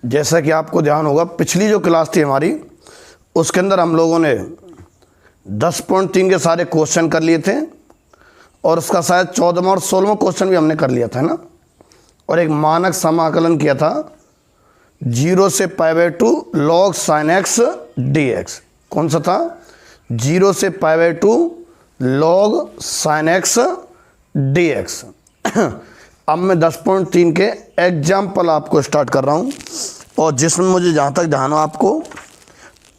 जैसा कि आपको ध्यान होगा, पिछली जो क्लास थी हमारी उसके अंदर हम लोगों ने 10.3 के सारे क्वेश्चन कर लिए थे और उसका शायद 14वां और 16वां क्वेश्चन भी हमने कर लिया था, है ना। और एक मानक समाकलन किया था 0 से π/2 log sin x dx। कौन सा था? 0 से π/2 log sin x dx। अब मैं 10.3 के एग्जाम्पल आपको स्टार्ट कर रहा हूँ और जिसमें मुझे जहाँ तक ध्यान हो आपको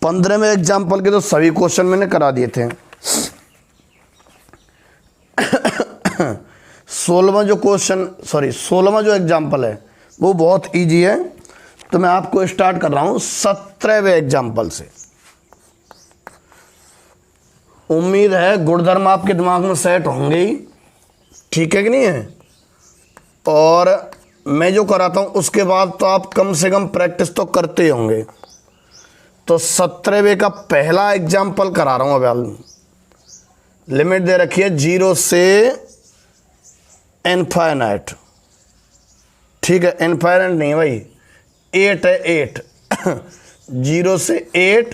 15वें एग्जाम्पल के तो सभी क्वेश्चन मैंने करा दिए थे। 16वां जो एग्जाम्पल है वो बहुत इजी है, तो मैं आपको स्टार्ट कर रहा हूँ 17वें एग्जाम्पल से। उम्मीद है गुणधर्म आपके दिमाग में सेट होंगे ही, ठीक है कि नहीं है। और मैं जो कराता हूँ उसके बाद तो आप कम से कम प्रैक्टिस तो करते ही होंगे। तो 17वें का पहला एग्जाम्पल करा रहा हूँ। अब लिमिट दे रखी है 0 से इनफाइनाइट, ठीक है। इनफाइनाइट नहीं है भाई, 8 है, 8 0 से 8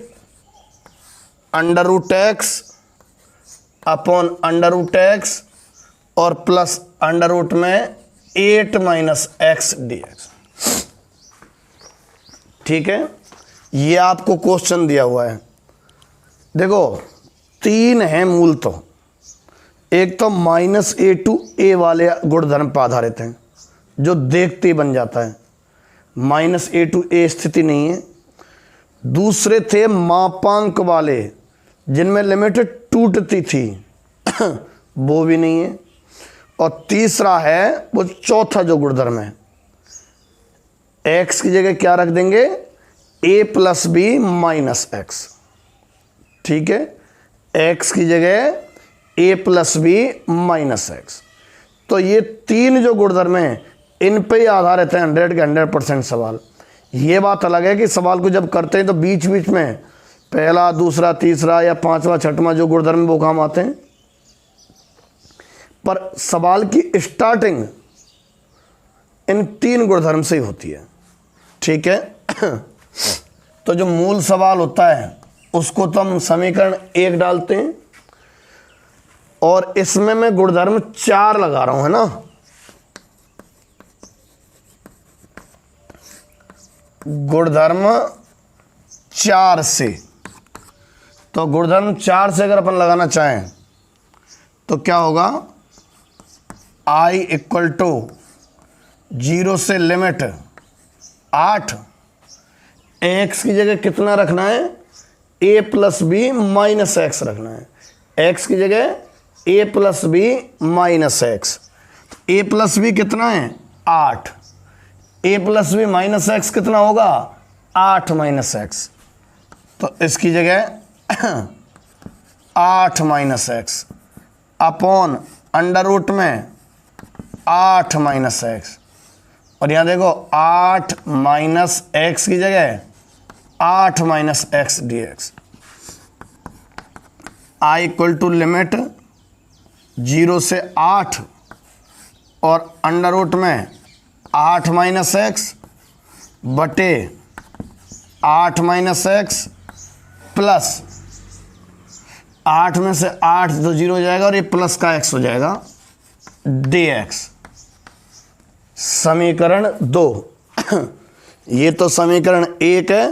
√x अपॉन √x और प्लस √ में 8 - x dx, ठीक है। ये आपको क्वेश्चन दिया हुआ है। देखो 3 है मूल, तो एक तो -a to a वाले गुणधर्म पर आधारित हैं जो देखते ही बन जाता है, -a to a स्थिति नहीं है। दूसरे थे मापांक वाले जिनमें लिमिट टूटती थी वो भी नहीं है। और तीसरा है वो चौथा जो गुणधर्म है, x की जगह क्या रख देंगे? a + b - x, ठीक है। x की जगह a + b - x। तो ये 3 जो गुणधर्म हैं इन पे ही आधारित है 100 के 100% सवाल। ये बात अलग है कि सवाल को जब करते हैं तो बीच बीच में पहला, दूसरा, तीसरा या 5वां, 6वां जो गुणधर्म वो काम आते हैं, पर सवाल की स्टार्टिंग इन 3 गुणधर्म से ही होती है, ठीक है। तो जो मूल सवाल होता है उसको तो हम समीकरण 1 डालते हैं और इसमें मैं गुणधर्म 4 लगा रहा हूं, है ना। गुणधर्म 4 से, तो गुणधर्म 4 से अगर अपन लगाना चाहें तो क्या होगा? I = 0 से लिमिट 8, x की जगह कितना रखना है? a + b - x रखना है। x की जगह a + b - x, a + b कितना है? 8, a + b - x कितना होगा? 8 - x। तो इसकी जगह 8 - x अपॉन √ में 8 - x। और यहाँ देखो 8 - x की जगह 8 - x dx। I = लिमिट 0 से 8 और √ में 8 - x बटे 8 - x प्लस 8 में से 8 तो 0 हो जाएगा और ये प्लस का x हो जाएगा dx। समीकरण 2 ये तो समीकरण 1 है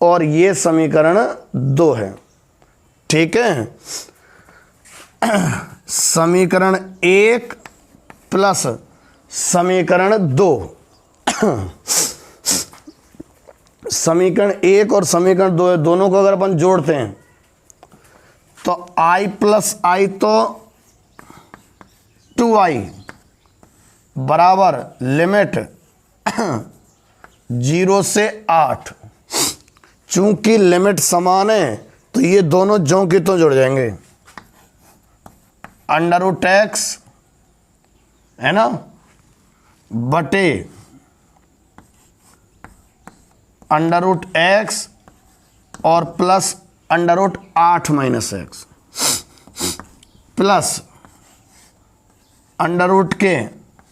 और ये समीकरण 2 है, ठीक है। समीकरण 1 प्लस समीकरण 2 समीकरण 1 और समीकरण 2 दोनों को अगर अपन जोड़ते हैं तो I + I तो 2i बराबर लिमिट 0 से 8। चूंकि लिमिट समान है तो ये दोनों ज्यों की तो जुड़ जाएंगे, √x है ना बटे √x और प्लस √8 - x प्लस √ के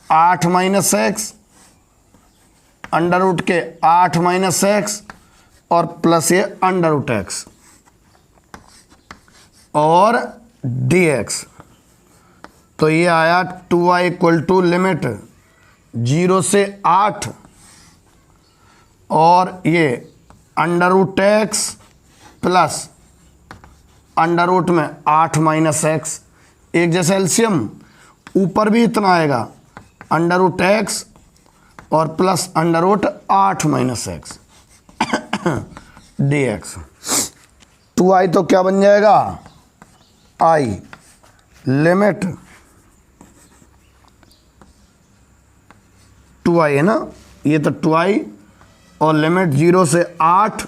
8 - x अंडर रूट के 8 माइनस एक्स और प्लस ये अंडर रूट एक्स और dx। तो ये आया 2y इक्वल टू लिमिट 0 से 8 और ये under root x plus under root में 8 माइनस एक्स, एक जैसा एलसीएम, ऊपर भी इतना आएगा अंडर रूट एक्स और plus under root 8 minus x dx। 2i तो क्या बन जाएगा, i लिमिट 2i है ना, ये तो 2i और लिमिट 0 से 8,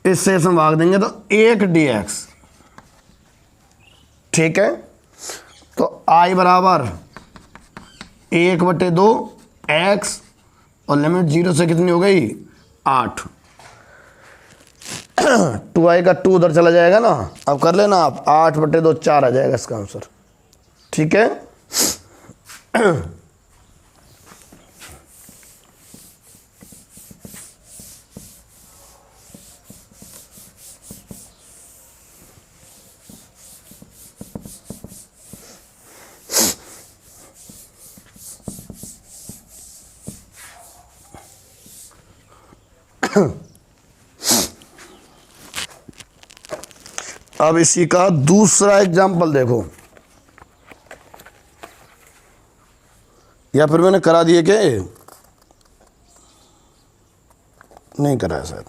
इससे इसमें भाग देंगे तो 1 dx। ठीक है, तो i बराबर 1/2 x और लिमिट 0 से कितनी हो गई 8। 2i का 2 उधर चला जाएगा ना, अब कर लेना आप, 8/2 4 आ जाएगा इसका आंसर। ठीक है अब इसी का दूसरा एग्जाम्पल देखो, या फिर मैंने करा दिए क्या, नहीं कराया शायद।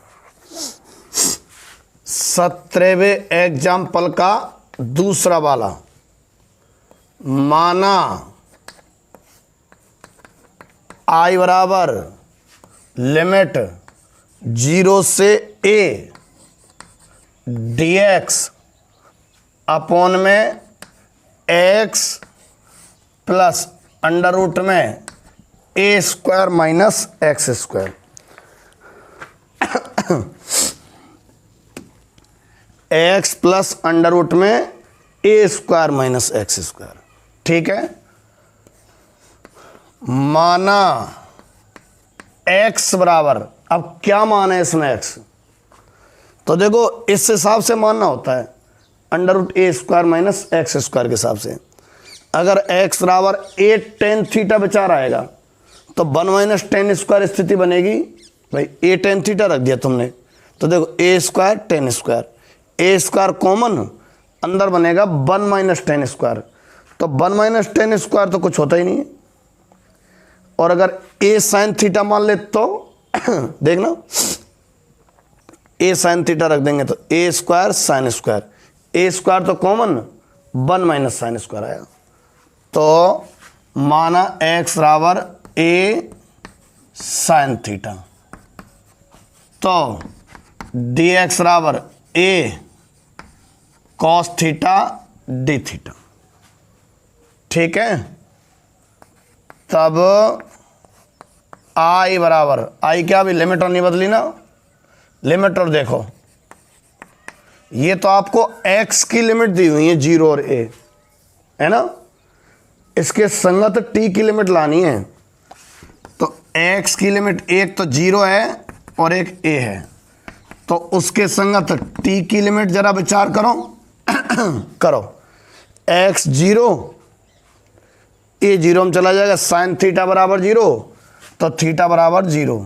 17वें एग्जाम्पल का दूसरा वाला, माना i बराबर लिमिट 0 से a dx अपॉन में x प्लस अंडर रूट में a square minus x square. x plus under root में a square minus x square. ठीक है, माना x बराबर, अब क्या मान है इसमें x, तो देखो इस हिसाब से मानना होता है under root a square minus x square के हिसाब से। अगर x बराबर a टेन थीटा विचार आएगा तो 1 माइनस टेन स्क्वायर स्थिति बनेगी भाई, a टेन थीटा रख दिया तुमने, तो देखो a square ten square, a square common अंदर बनेगा 1 माइनस टेन स्क्वायर, तो 1 माइनस टेन स्क्वायर तो कुछ होता ही नहीं है। और अगर a साइन थीटा मान ले तो देखना a साइन थीटा रख देंगे तो a square sine square, a square तो कॉमन 1 माइनस साइन स्क्वायर आएगा। तो माना x बराबर a साइन थीटा, तो dx बराबर a cos theta d theta. ठीक है, तब i बराबर, i क्या, अभी लिमिट और नहीं बदली ना, लिमिट और देखो, ये तो आपको x की लिमिट दी हुई है 0 और a है ना, इसके संगत t की लिमिट लानी है। तो x की लिमिट एक तो 0 है और एक a है, तो उसके संगत t की लिमिट जरा विचार करो करो, x 0 a 0 में चला जाएगा, साइन थीटा बराबर 0, तो थीटा बराबर 0,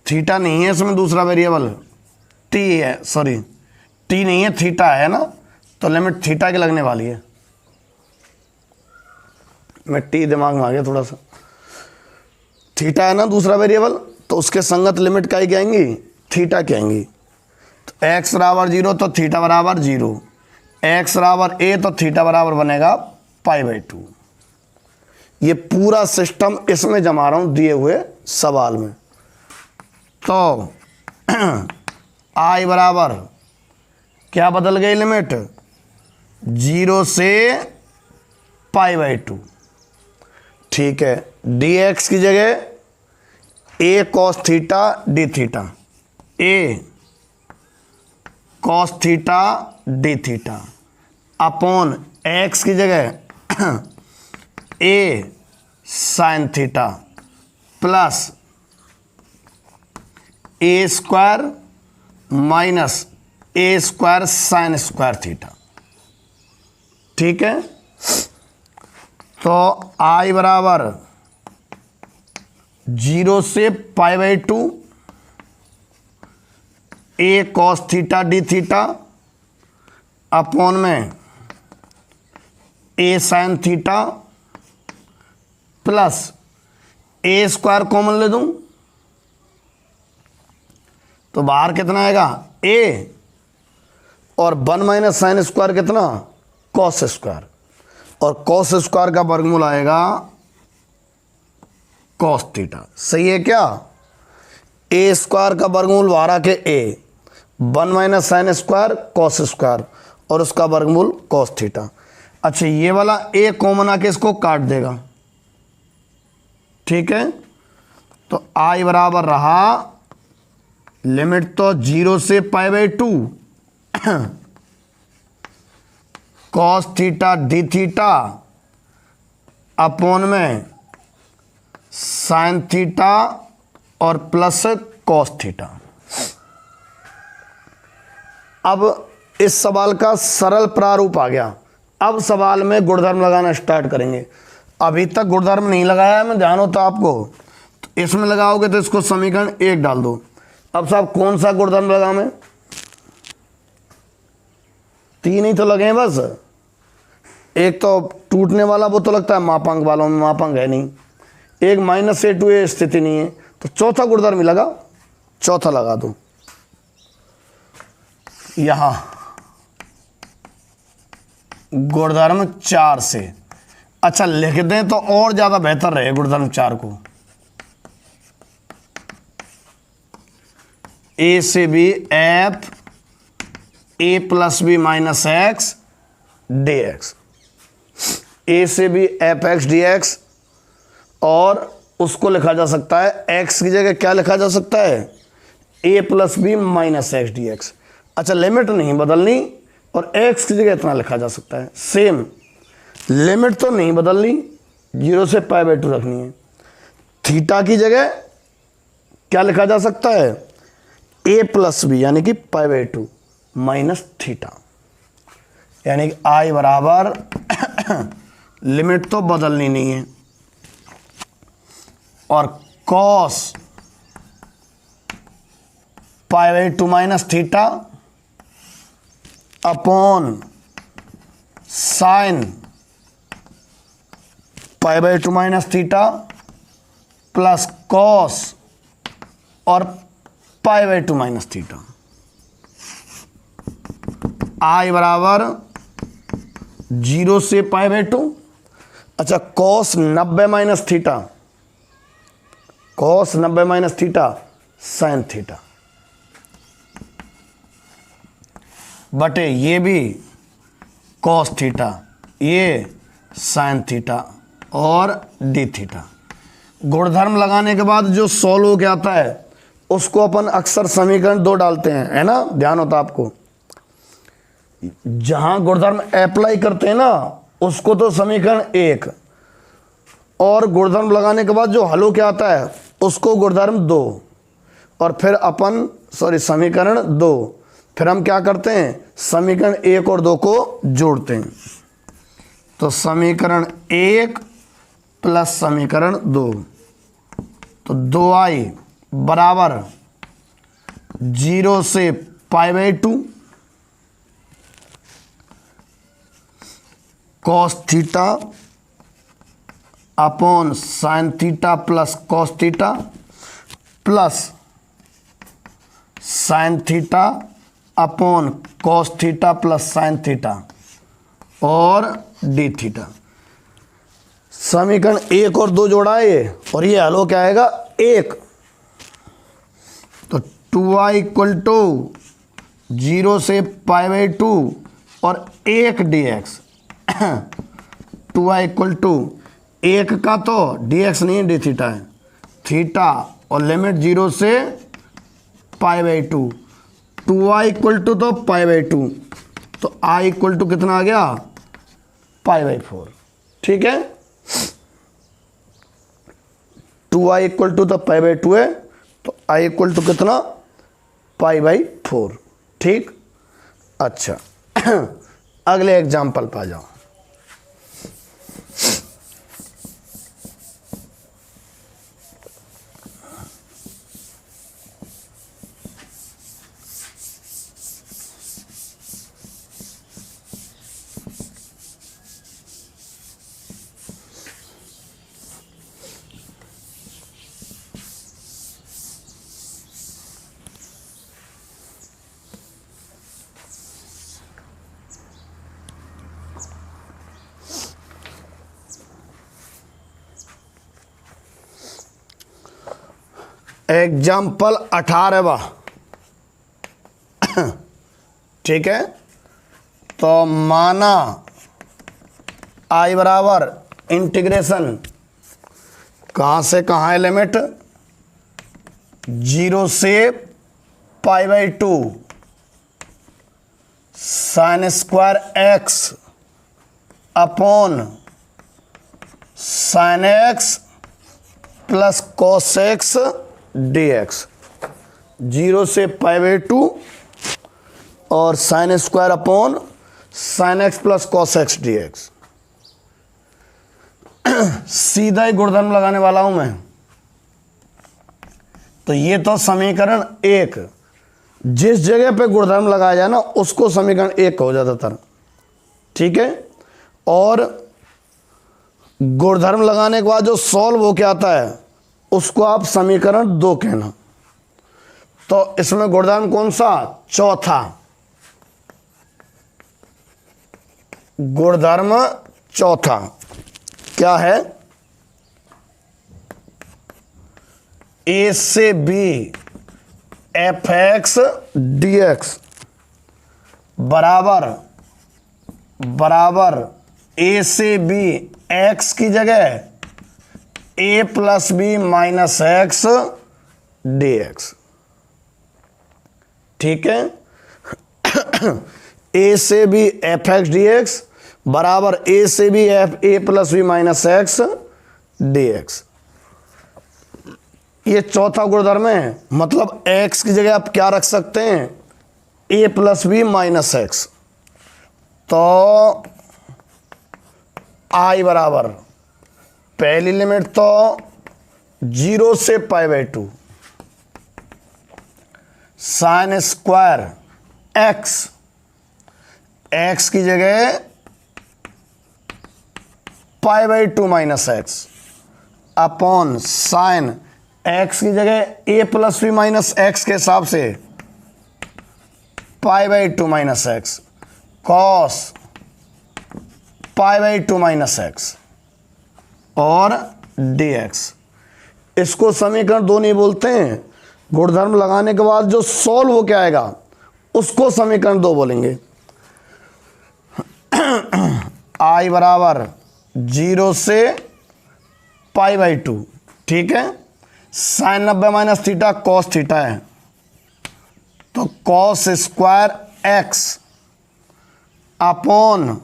थीटा नहीं है इसमें दूसरा वेरिएबल, t है, सॉरी t नहीं है थीटा है ना, तो लिमिट थीटा की लगने वाली है। मैं t दिमाग में आ गया थोड़ा सा, थीटा है ना दूसरा वेरिएबल, तो उसके संगत लिमिट का ही क्या आएंगी, थीटा की आएंगी। तो x बराबर 0 तो थीटा बराबर 0, x बराबर a तो थीटा बराबर बनेगा π/2। ये पूरा सिस्टम इसमें जमा रहा हूं दिए हुए सवाल में। तो i बराबर क्या बदल गई लिमिट, 0 से π/2। ठीक है, dx की जगह a cos theta d theta, a cos theta d theta upon x की जगह a sin theta plus a square minus a square sine square theta. ठीक है, तो आई बराबर 0 से π/2 a cos theta d theta upon में a sine theta plus a square common ले दूं तो बाहर कितना आएगा ए, और 1 माइनस साइन स्क्वायर कितना कॉस स्क्वायर, और कॉस स्क्वायर का वर्गमूल आएगा कॉस थीटा। सही है क्या? ए स्क्वायर का वर्गमूल बाहर आके ए, 1 minus sine square cos square और उसका वर्गमूल कॉस थीटा। अच्छा, ये वाला ए कॉमन आके इसको काट देगा। ठीक है, तो आई बराबर रहा लिमिट तो 0 से π/2 cos theta d theta upon में साइन थीटा और प्लस कॉस थीटा। अब इस सवाल का सरल प्रारूप आ गया। अब सवाल में गुणधर्म लगाना स्टार्ट करेंगे। अभी तक गुणधर्म नहीं लगाया है, मैं ध्यान होता आपको। तो इसमें लगाओगे तो इसको समीकरण 1 डाल दो। अब साहब कौन सा गुणधर्म लगा मैं? 3 ही तो लगे हैं बस। एक तो टूटने वाला वो तो लगता है मापांक वालों में, मापांक है नहीं। एक -a2a स्थिति नहीं है, तो चौथा गुणधर्म ही लगा, चौथा लगा दो यहां गुणधर्म 4 से। अच्छा, लिख दें तो और ज्यादा बेहतर रहे गुणधर्म 4 को। ए से b f a plus b minus x d x, a से b f x d x, और उसको लिखा जा सकता है एक्स की जगह क्या लिखा जा सकता है a plus b minus x d x. अच्छा, लिमिट नहीं बदलनी और एक्स की जगह इतना लिखा जा सकता है। सेम लिमिट तो नहीं बदलनी, 0 से π/2 रखनी है। थीटा की जगह क्या लिखा जा सकता है ए प्लस बी यानी कि π/2 माइनस थीटा, यानी कि आई बराबर लिमिट तो बदलनी नहीं है, और cos π/2 minus theta upon sine π/2 minus theta plus cos और π/2 माइनस थीटा। आई बराबर 0 से π/2। अच्छा, cos 90 minus theta, cos 90 minus theta sine theta बटे ये भी कॉस थीटा, ये साइन थीटा और डी थीटा। गुणधर्म लगाने के बाद जो सॉल्व हो के आता है उसको अपन अक्सर समीकरण 2 डालते हैं, है ना? ध्यान होता आपको। जहां गुणधर्म अप्लाई करते हैं ना उसको तो समीकरण 1, और गुणधर्म लगाने के बाद जो हल हो के आता है उसको गुणधर्म 2, और फिर अपन समीकरण 2, फिर हम क्या करते हैं समीकरण 1 और 2 को जोड़ते हैं। तो समीकरण 1 प्लस समीकरण 2, तो 2i बराबर 0 से π/2 cos theta upon sine theta plus cos theta plus sine theta upon cos theta plus sine theta और डी थीटा। समीकरण 1 और 2 जोड़ा है और ये हल हो क्या आएगा 1। तो 2i इक्वल टू 0 से π/2 और 1 dx 2i इक्वल टू 1 का तो dx नहीं डी थीटा है, थीटा और लिमिट 0 से π/2, 2i इक्वल टू तो π/2, तो i इक्वल टू कितना आ गया π/4। ठीक है, 2i इक्वल टू तो पाई बाई 2 है, तो i इक्वल टू कितना, पाई बाई 4। ठीक, अच्छा अगले एग्जाम्पल पर आ जाओ। एग्जाम्पल 18वां ठीक है, तो माना i बराबर इंटीग्रेशन कहाँ से कहाँ है, लिमिट 0 से pi by 2 sine square x upon sine x plus cos x dx, 0 से पाई बाई 2 और sine square upon sine x plus cos x dx। सीधा ही गुणधर्म लगाने वाला हूं मैं। तो ये तो समीकरण 1, जिस जगह पे गुणधर्म लगाया जाए ना उसको समीकरण 1 हो ज्यादातर। ठीक है, और गुणधर्म लगाने के बाद जो सॉल्व होके आता है उसको आप समीकरण 2 कहना। तो इसमें गुणधर्म कौन सा, चौथा गुणधर्म, चौथा क्या है, a से b f x d x बराबर a से b x की जगह a plus b minus x d x. ठीक है, a से b f x d x बराबर a से b f a plus b minus x d x. ये चौथा गुणधर्म है, मतलब x की जगह आप क्या रख सकते हैं, a plus b minus x. तो i बराबर पहली लिमिट तो 0 से pi by 2 sine square x की जगह pi by 2 minus x upon sine x की जगह a plus b minus x के हिसाब से pi by 2 minus x cos pi by 2 minus x और dx। इसको समीकरण 2 नहीं बोलते हैं, गुणधर्म लगाने के बाद जो सॉल्व हो के आएगा उसको समीकरण 2 बोलेंगे। i बराबर 0 से पाई बाई 2। ठीक है, sine 90 minus theta cos theta है, तो cos square x upon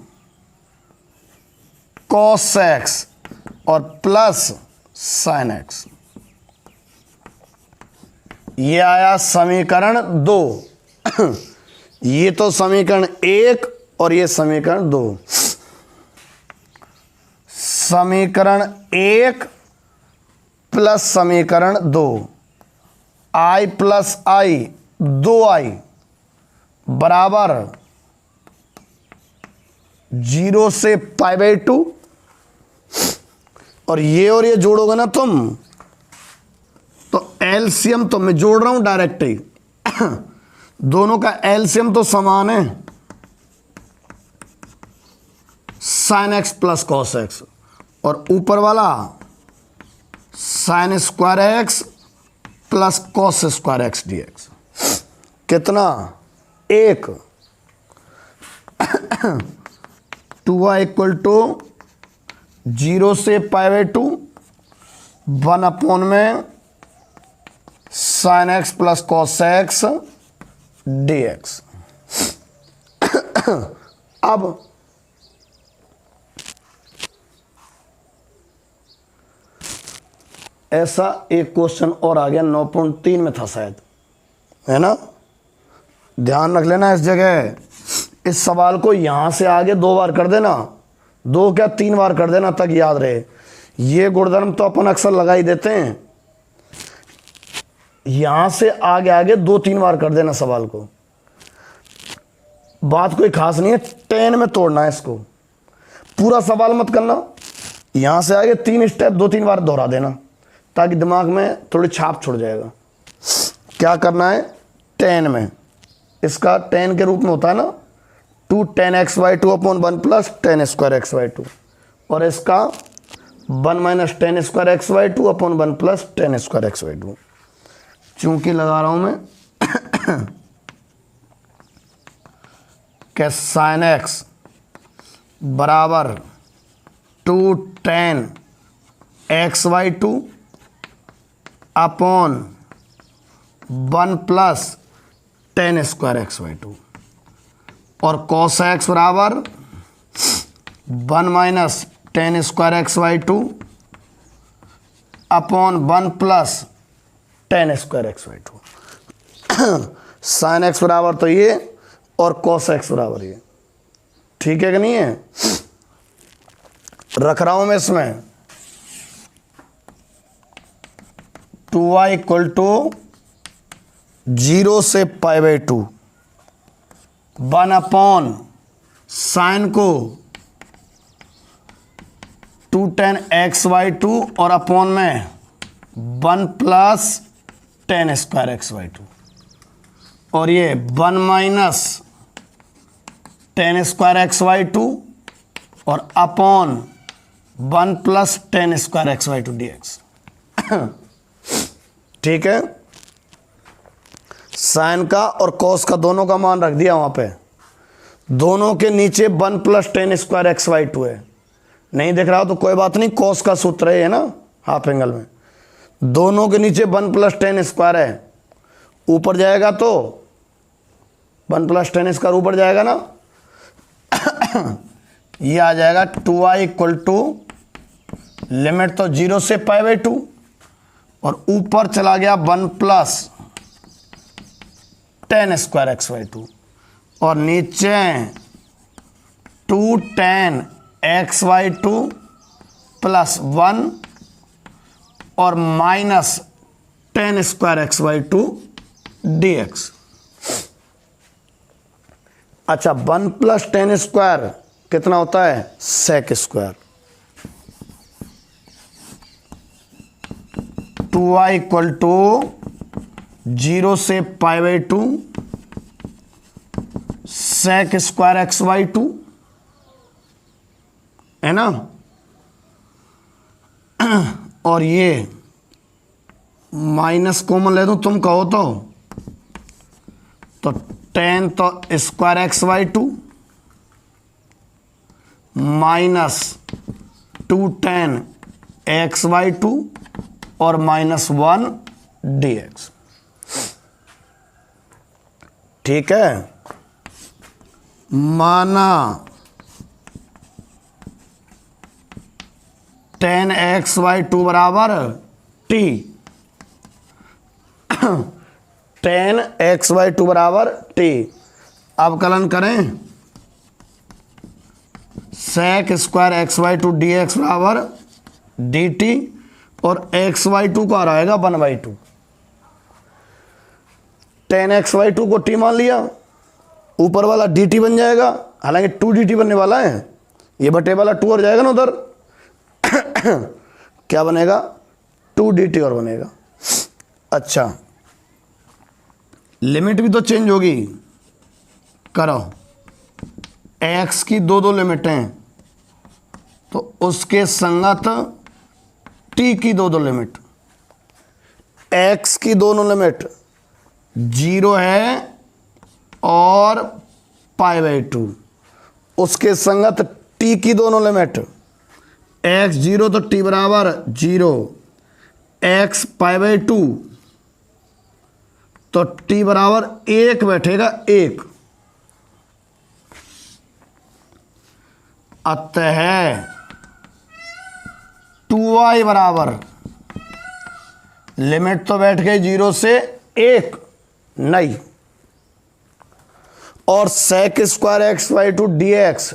cos x और प्लस साइन एक्स। ये आया समीकरण 2। ये तो समीकरण 1 और ये समीकरण 2। समीकरण 1 प्लस समीकरण 2, i प्लस i 2i बराबर 0 से पाई बाई 2, और ये जोड़ोगे ना तुम तो एलसीएम, तो मैं जोड़ रहा हूं डायरेक्ट ही दोनों का एलसीएम तो समान है, sine x plus cos x, और ऊपर वाला sign square x plus cos square x d x. कितना, 1 2i इक्वल टू 0 से पाई बाई 2 1 अपॉन में sine x plus cos x d x. अब ऐसा एक क्वेश्चन और आ गया 9.3 में था शायद, है ना। ध्यान रख लेना इस जगह, इस सवाल को यहां से आगे 2 बार कर देना, 2 क्या 3 बार कर देना तक याद रहे। ये गुणधर्म तो अपन अक्सर लगा ही देते हैं, यहां से आगे आगे 2-3 बार कर देना सवाल को। बात कोई खास नहीं है, 10 में तोड़ना है इसको, पूरा सवाल मत करना। यहां से आगे 3 स्टेप 2-3 बार दोहरा देना ताकि दिमाग में थोड़ी छाप छोड़ जाएगा। क्या करना है 10 में, इसका 10 के रूप में होता है ना 2 tan x/2 upon 1 plus tan square x/2, और इसका 1 minus tan square x/2 upon 1 plus tan square x/2। चूंकि लगा रहा हूं मैं कि साइन एक्स बराबर 2 tan x/2 upon 1 plus tan square x/2, और cos x बराबर 1 minus tan square x/2 upon 1 plus tan square x/2। Sine x बराबर तो ये और cos x बराबर ये, ठीक है कि नहीं है। रख रहा हूं मैं इसमें 2y इक्वल टू 0 से π/2, 1 अपॉन साइन को 2 tan x/2 और अपॉन में 1 प्लस tan स्क्वायर x/2, और ये 1 माइनस tan स्क्वायर x/2 और upon 1 plus tan square x/2 dx। ठीक है, साइन का और कॉस का दोनों का मान रख दिया वहां पे। दोनों के नीचे 1 प्लस tan स्क्वायर x/2 है, नहीं दिख रहा तो कोई बात नहीं, कॉस का सूत्र है ना हाफ एंगल में। दोनों के नीचे 1 प्लस tan स्क्वायर है, ऊपर जाएगा तो 1 प्लस tan स्क्वायर ऊपर जाएगा ना, ये आ जाएगा 2y इक्वल टू लिमिट तो 0 से π/2 और ऊपर चला गया 1 प्लस tan स्क्वायर x/2 और नीचे 2 tan x/2 प्लस 1 और minus tan square x/2 dx। अच्छा, 1 प्लस tan स्क्वायर कितना होता है sec square. 2y equal to 0 से π/2 sec स्क्वायर x/2 है ना, और ये माइनस कॉमन ले दूं तुम कहो तो tan तो square x/2 minus 2 tan x/2 और माइनस 1 dx। ठीक है, माना tan x/2 बराबर t, tan x/2 बराबर t। अब कलन करें sec स्क्वायर x/2 dx बराबर dt, और x/2 को आ रहेगा 1/2। tan x/2 को t मान लिया, ऊपर वाला dt बन जाएगा, हालांकि 2 dt बनने वाला है, ये बटे वाला 2 और जाएगा ना उधर। क्या बनेगा 2 dt और बनेगा। अच्छा, लिमिट भी तो चेंज होगी, करो x की 2 लिमिटें तो उसके संगत t की 2 लिमिट। x की दोनों लिमिट 0 है और π/2, उसके संगत t की दोनों लिमिट x 0 तो t बराबर 0, x π/2 तो t बराबर 1 बैठेगा 1। अतः 2y बराबर लिमिट तो बैठ गई 0 से 1 नहीं, और sec square x by two d x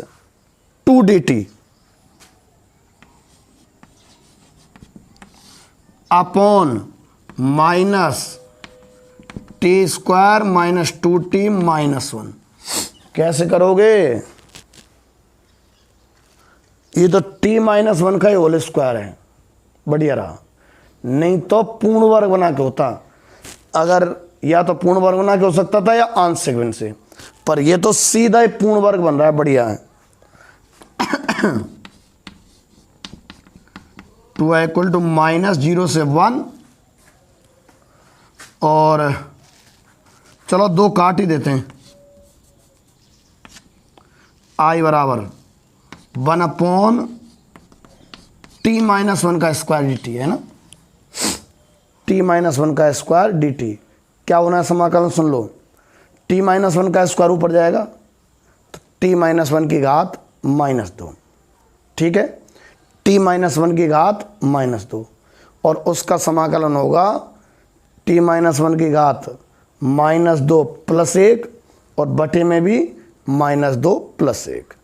2 dt upon minus t square minus 2t minus 1। कैसे करोगे? ये तो t माइनस 1 का ही होल स्क्वायर है, बढ़िया रहा। नहीं तो पूर्ण वर्ग बना के होता, अगर या तो पूर्ण वर्ग बना के हो सकता था या आंशिक भिन्न से, पर ये तो सीधा ही पूर्ण वर्ग बन रहा है, बढ़िया है। 2 इक्वल टू माइनस 0 से 1, और चलो 2 काट ही देते हैं। आई बराबर 1 अपॉन टी माइनस 1 का स्क्वायर डी टी, है ना, टी माइनस 1 का स्क्वायर डी टी। क्या होना है समाकलन? सुन लो, टी माइनस 1 का स्क्वायर ऊपर जाएगा तो टी माइनस 1 की घात माइनस 2, ठीक है, टी माइनस 1 की घात माइनस 2, और उसका समाकलन होगा टी माइनस 1 की घात माइनस 2 प्लस 1, और बटे में भी माइनस 2 प्लस 1।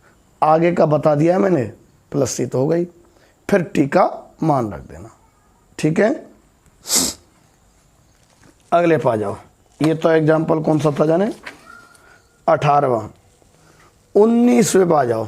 आगे का बता दिया मैंने, प्लस सी तो हो गई, फिर टी का मान रख देना, ठीक है। अगले पा जाओ। ये तो एग्जाम्पल कौन सा था जाने? 18वां। 19वें पा जाओ।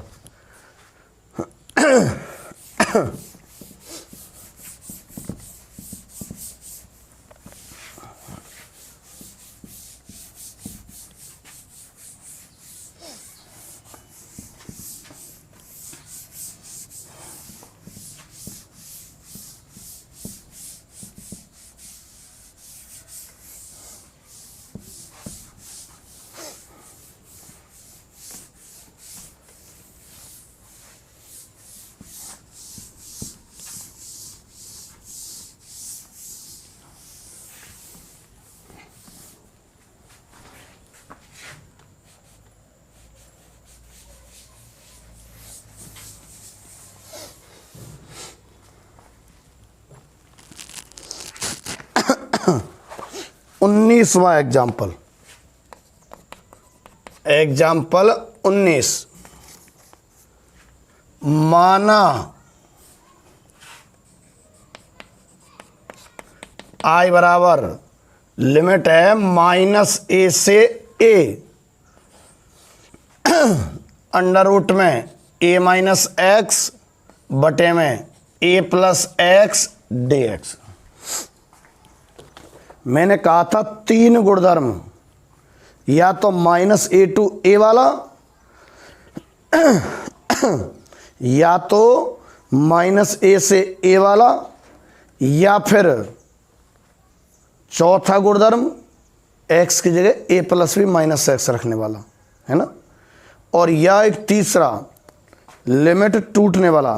उन्नीसवां एग्जाम्पल, एग्जाम्पल 19। माना आई बराबर लिमिट है माइनस ए से ए, अंडर रूट में ए माइनस एक्स बटे में a plus x d x. मैंने कहा था 3 गुणधर्म, या तो माइनस ए टू ए वाला, या तो माइनस ए से ए वाला, या फिर चौथा गुणधर्म एक्स की जगह ए प्लस भी माइनस एक्स रखने वाला, है ना, और या एक तीसरा लिमिट टूटने वाला।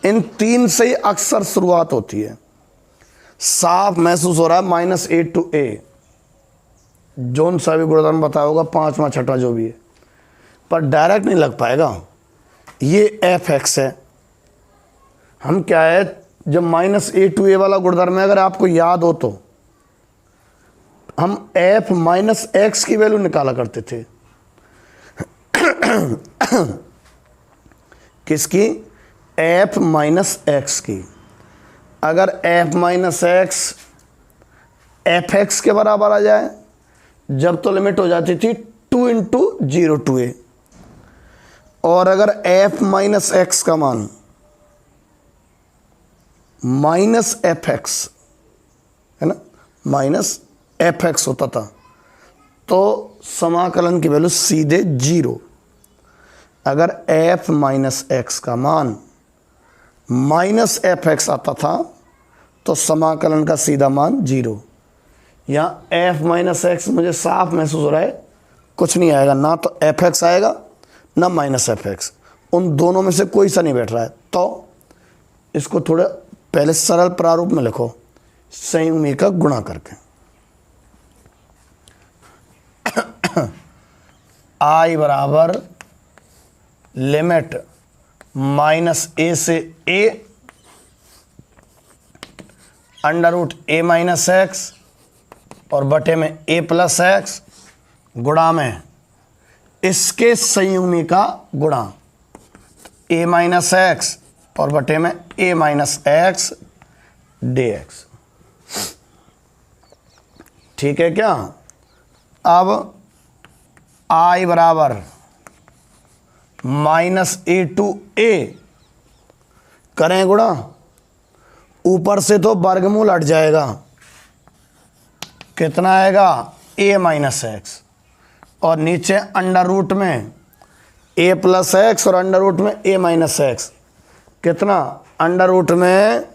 इन 3 से ही अक्सर शुरुआत होती है। साफ महसूस हो रहा है माइनस ए टू ए, जोन सा भी गुणधर्म बताया होगा, 5वां 6वां जो भी है, पर डायरेक्ट नहीं लग पाएगा। ये एफ एक्स है, हम क्या है, जब माइनस ए टू ए वाला गुणधर्म है, अगर आपको याद हो तो हम एफ माइनस एक्स की वैल्यू निकाला करते थे। किसकी? एफ माइनस एक्स की। अगर F minus x f x के बराबर आ जाए, जब तो लिमिट हो जाती थी 2 इंटू 0 टू ए, और अगर एफ माइनस एक्स का मान माइनस एफ एक्स, है ना, माइनस एफ एक्स होता था, तो समाकलन की वैल्यू सीधे 0। अगर एफ माइनस एक्स का मान माइनस एफ एक्स आता था तो समाकलन का सीधा मान 0। यहाँ एफ माइनस एक्स मुझे साफ महसूस हो रहा है कुछ नहीं आएगा, ना तो एफ एक्स आएगा ना माइनस एफ एक्स, उन दोनों में से कोई सा नहीं बैठ रहा है। तो इसको थोड़ा पहले सरल प्रारूप में लिखो, संयुग्मी का गुणा करके। आई बराबर लिमिट माइनस ए से A under root A minus x और बटे में ए प्लस एक्स गुणा में इसके संयुग्मी का गुणा ए माइनस एक्स और बटे में a minus x d x. ठीक है क्या? अब आई बराबर माइनस ए टू ए करें गुणा, ऊपर से तो वर्गमूल हट जाएगा, कितना आएगा ए माइनस एक्स और नीचे अंडर रूट में ए प्लस एक्स और अंडर रूट में ए माइनस एक्स, कितना अंडर रूट में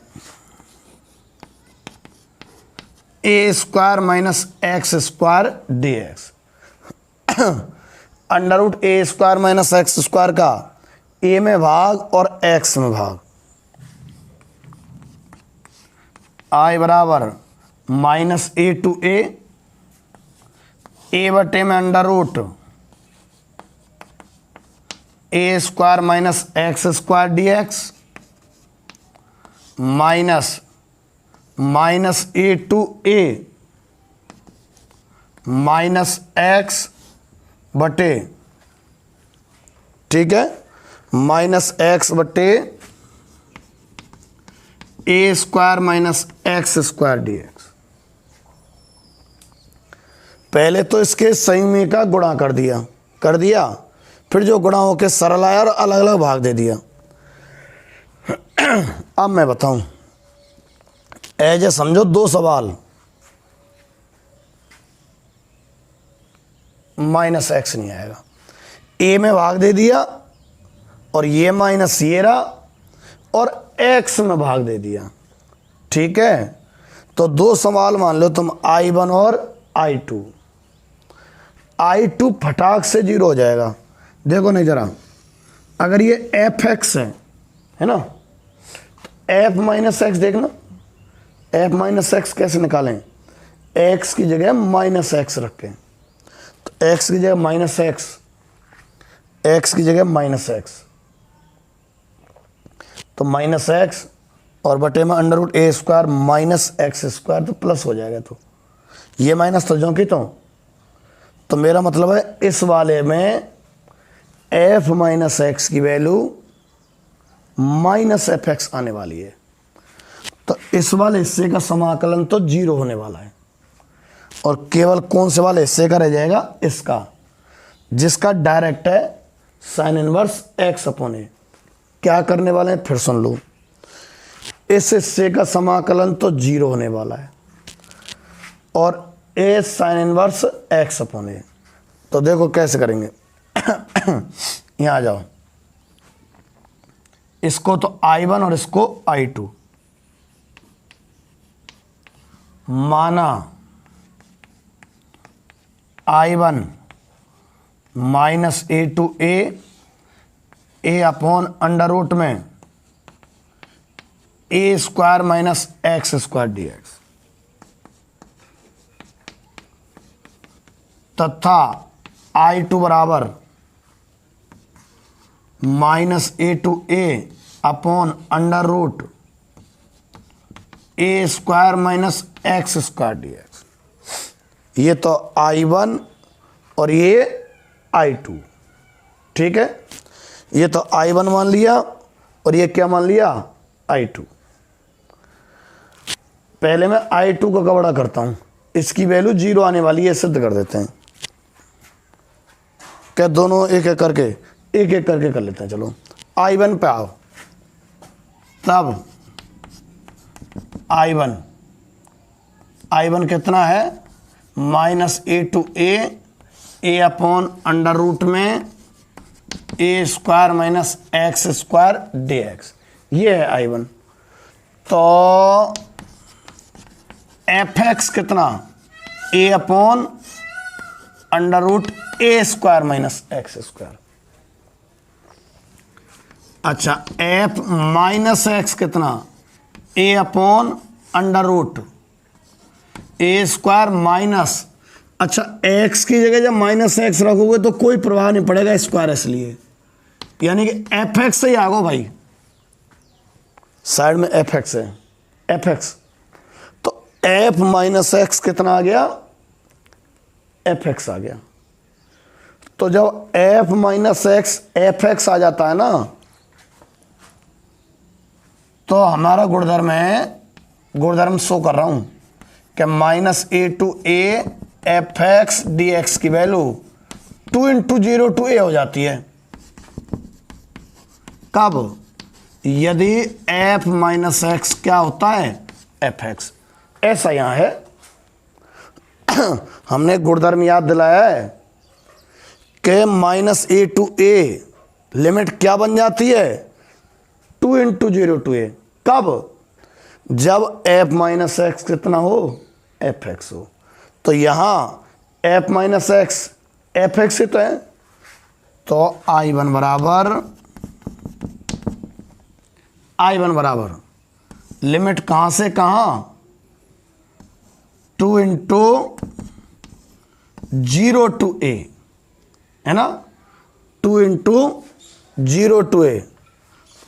a square minus x square d x. Under root a square minus x square का ए में भाग और एक्स में भाग, आई बराबर माइनस ए टू ए बटे में under root a square minus x square d x minus minus a to a minus x बटे, ठीक है, माइनस एक्स बटे a square minus x square d x. पहले तो इसके संयुग्मी का गुणा कर दिया, फिर जो गुणा होकर सरल आया और अलग अलग भाग दे दिया। अब मैं बताऊं, ऐसे समझो दो सवाल, माइनस एक्स नहीं आएगा, ए में भाग दे दिया और ये माइनस ये रहा और एक्स में भाग दे दिया। ठीक है, तो दो सवाल मान लो तुम I1 और I2। I2 फटाक से 0 हो जाएगा। देखो नहीं जरा, अगर ये एफ एक्स है ना, तो एफ माइनस एक्स देखना, एफ माइनस एक्स कैसे निकालें, एक्स की जगह माइनस एक्स रखें, तो एक्स की जगह माइनस एक्स, एक्स की जगह माइनस एक्स, तो माइनस एक्स और बटे में under root a square minus x square, तो प्लस हो जाएगा। तो ये माइनस तो जो कि तो मेरा मतलब है इस वाले में एफ माइनस एक्स की वैल्यू माइनस एफ एक्स आने वाली है, तो इस वाले हिस्से का समाकलन तो 0 होने वाला है और केवल कौन से वाले हिस्से का रह जाएगा, इसका, जिसका डायरेक्ट है साइन इनवर्स एक्स अपॉन ए। क्या करने वाले हैं फिर सुन लो, इस हिस्से का समाकलन तो 0 होने वाला है और ए साइन इनवर्स एक्स अपॉन ए। तो देखो कैसे करेंगे, यहां आ जाओ, इसको तो I1 और इसको I2 माना, I1 minus a to a upon under root में a square minus x square d x, तथा I2 बराबर minus a to a upon under root a square minus x square d x. ये तो I1 और ये I2, ठीक है, ये तो I1 मान लिया और ये क्या मान लिया, I2। पहले मैं I2 को कबड़ा करता हूं, इसकी वैल्यू 0 आने वाली है, सिद्ध कर देते हैं। क्या दोनों एक एक करके कर लेते हैं। चलो I1 पे आओ, तब I1 कितना है, minus a to a upon under root में a square minus x square d x, ये है I1। तो एफ एक्स कितना, a upon under root a square minus x square. अच्छा, एफ माइनस एक्स कितना, a upon under root a square minus, अच्छा x की जगह जब माइनस एक्स रखोगे तो कोई प्रभाव नहीं पड़ेगा स्क्वायर, इसलिए यानी कि एफ एक्स से ही आगो भाई, साइड में एफ एक्स है, f x f minus x कितना आ गया, एफ एक्स आ गया। तो जब f minus x f x आ जाता है ना, तो हमारा गुणधर्म है, गुणधर्म शो कर रहा हूं कि minus a to a f x d x की वैल्यू 2 इंटू 0 टू ए हो जाती है। कब? यदि एफ माइनस एक्स क्या होता है, एफ एक्स। ऐसा यहां है हमने गुणधर्म याद दिलाया है कि minus a to a limit क्या बन जाती है, 2 इंटू 0 टू ए। कब? जब एफ माइनस एक्स कितना हो, एफ एक्स हो। तो यहां f minus x f x से तो है, तो I1 बराबर लिमिट कहां से कहां, 2 इंटू 0 टू ए, है ना, 2 इंटू 0 टू ए,